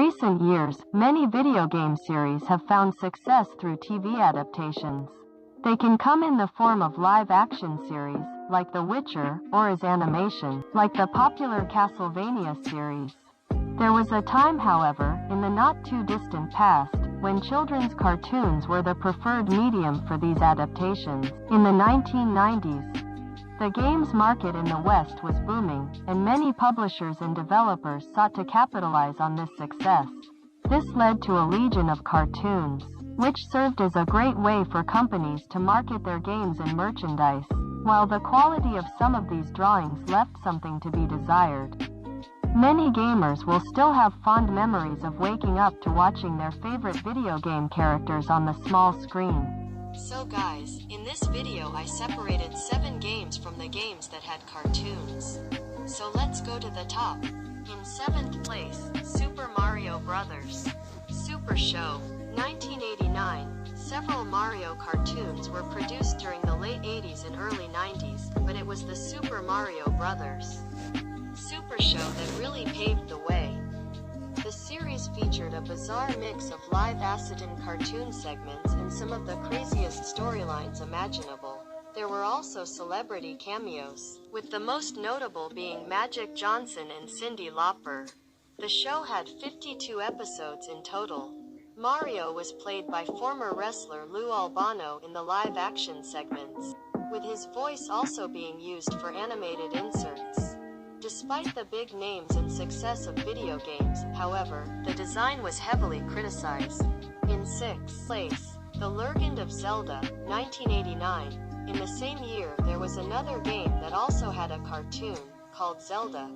recent years, many video game series have found success through TV adaptations. They can come in the form of live-action series, like The Witcher, or as animation, like the popular Castlevania series. There was a time, however, in the not-too-distant past, when children's cartoons were the preferred medium for these adaptations. In the 1990s, the games market in the West was booming, and many publishers and developers sought to capitalize on this success. This led to a legion of cartoons, which served as a great way for companies to market their games and merchandise, while the quality of some of these drawings left something to be desired. Many gamers will still have fond memories of waking up to watching their favorite video game characters on the small screen. So guys, in this video I separated 7 games from the games that had cartoons. So let's go to the top. In 7th place, Super Mario Bros. Super Show, 1989. Several Mario cartoons were produced during the late 80s and early 90s, but it was the Super Mario Bros. Super Show that really paved the way. The series featured a bizarre mix of live-action cartoon segments and some of the craziest storylines imaginable. There were also celebrity cameos, with the most notable being Magic Johnson and Cyndi Lauper. The show had 52 episodes in total. Mario was played by former wrestler Lou Albano in the live-action segments, with his voice also being used for animated inserts. Despite the big names and success of video games, however, the design was heavily criticized. In 6th place, The Legend of Zelda, 1989. In the same year, there was another game that also had a cartoon, called Zelda,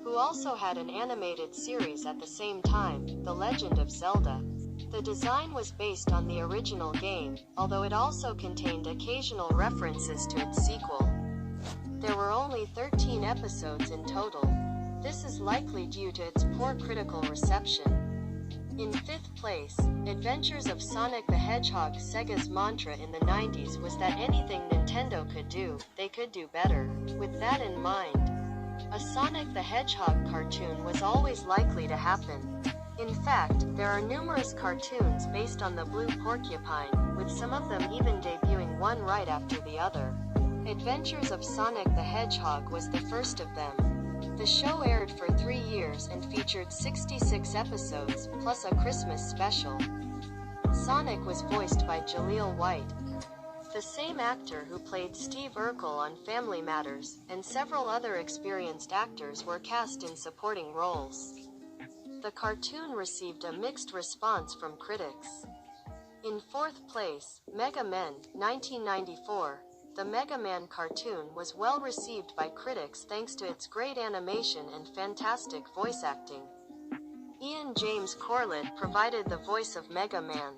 who also had an animated series at the same time, The Legend of Zelda. The design was based on the original game, although it also contained occasional references to its sequel. There were only 13 episodes in total. This is likely due to its poor critical reception. In 5th place, Adventures of Sonic the Hedgehog. Sega's mantra in the 90s was that anything Nintendo could do, they could do better. With that in mind, a Sonic the Hedgehog cartoon was always likely to happen. In fact, there are numerous cartoons based on the blue porcupine, with some of them even debuting one right after the other. Adventures of Sonic the Hedgehog was the first of them. The show aired for 3 years and featured 66 episodes, plus a Christmas special. Sonic was voiced by Jaleel White, the same actor who played Steve Urkel on Family Matters, and several other experienced actors were cast in supporting roles. The cartoon received a mixed response from critics. In 4th place, Mega Men, 1994. The Mega Man cartoon was well received by critics thanks to its great animation and fantastic voice acting. Ian James Corlett provided the voice of Mega Man,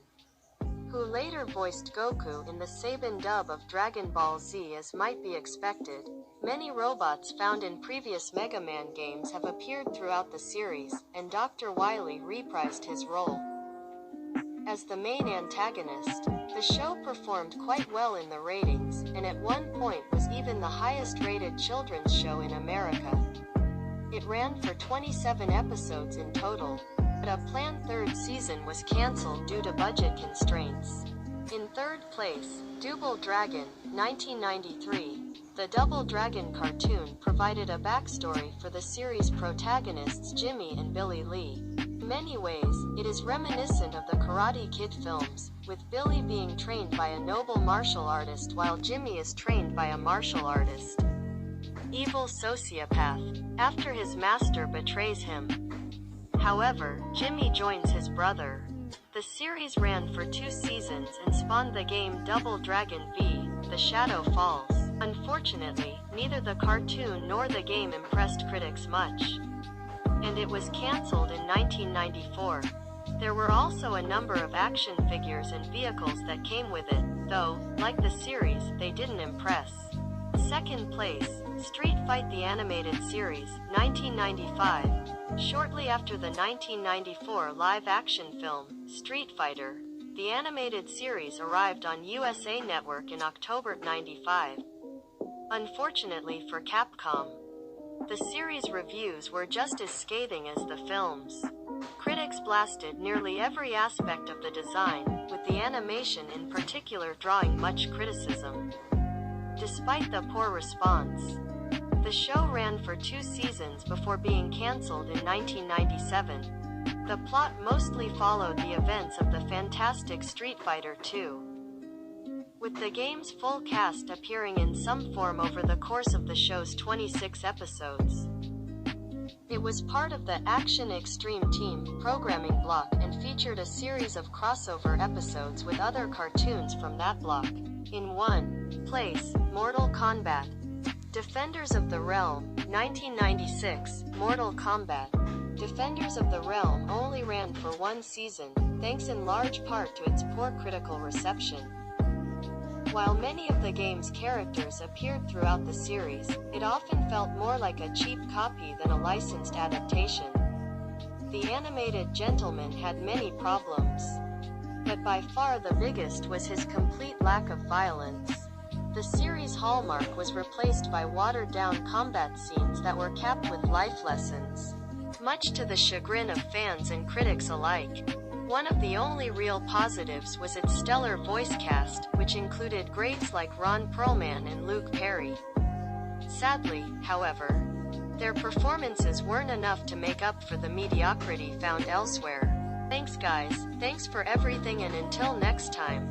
who later voiced Goku in the Saban dub of Dragon Ball Z. As might be expected, many robots found in previous Mega Man games have appeared throughout the series, and Dr. Wily reprised his role as the main antagonist. The show performed quite well in the ratings, and at one point was even the highest-rated children's show in America. It ran for 27 episodes in total, but a planned 3rd season was cancelled due to budget constraints. In 3rd place, Double Dragon, 1993. The Double Dragon cartoon provided a backstory for the series' protagonists Jimmy and Billy Lee. In many ways, it is reminiscent of the Karate Kid films, with Billy being trained by a noble martial artist while Jimmy is trained by a martial artist. Evil sociopath, after his master betrays him. However, Jimmy joins his brother. The series ran for 2 seasons and spawned the game Double Dragon V: The Shadow Falls. Unfortunately, neither the cartoon nor the game impressed critics much, and it was cancelled in 1994. There were also a number of action figures and vehicles that came with it, though, like the series, they didn't impress. 2nd place, Street Fight the Animated Series, 1995. Shortly after the 1994 live-action film, Street Fighter, the animated series arrived on USA Network in October 95. Unfortunately for Capcom, the series' reviews were just as scathing as the films. Critics sandblasted nearly every aspect of the design, with the animation in particular drawing much criticism. Despite the poor response, the show ran for 2 seasons before being cancelled in 1997. The plot mostly followed the events of the Fantastic Street Fighter II, with the game's full cast appearing in some form over the course of the show's 26 episodes. It was part of the Action Extreme Team programming block and featured a series of crossover episodes with other cartoons from that block. In 1 place, Mortal Kombat. Defenders of the Realm, 1996. Mortal Kombat. Defenders of the Realm only ran for 1 season, thanks in large part to its poor critical reception. While many of the game's characters appeared throughout the series, it often felt more like a cheap copy than a licensed adaptation. The animated gentleman had many problems, but by far the biggest was his complete lack of violence. The series' hallmark was replaced by watered-down combat scenes that were capped with life lessons, much to the chagrin of fans and critics alike. One of the only real positives was its stellar voice cast, which included greats like Ron Perlman and Luke Perry. Sadly, however, their performances weren't enough to make up for the mediocrity found elsewhere. Thanks guys, thanks for everything, and until next time.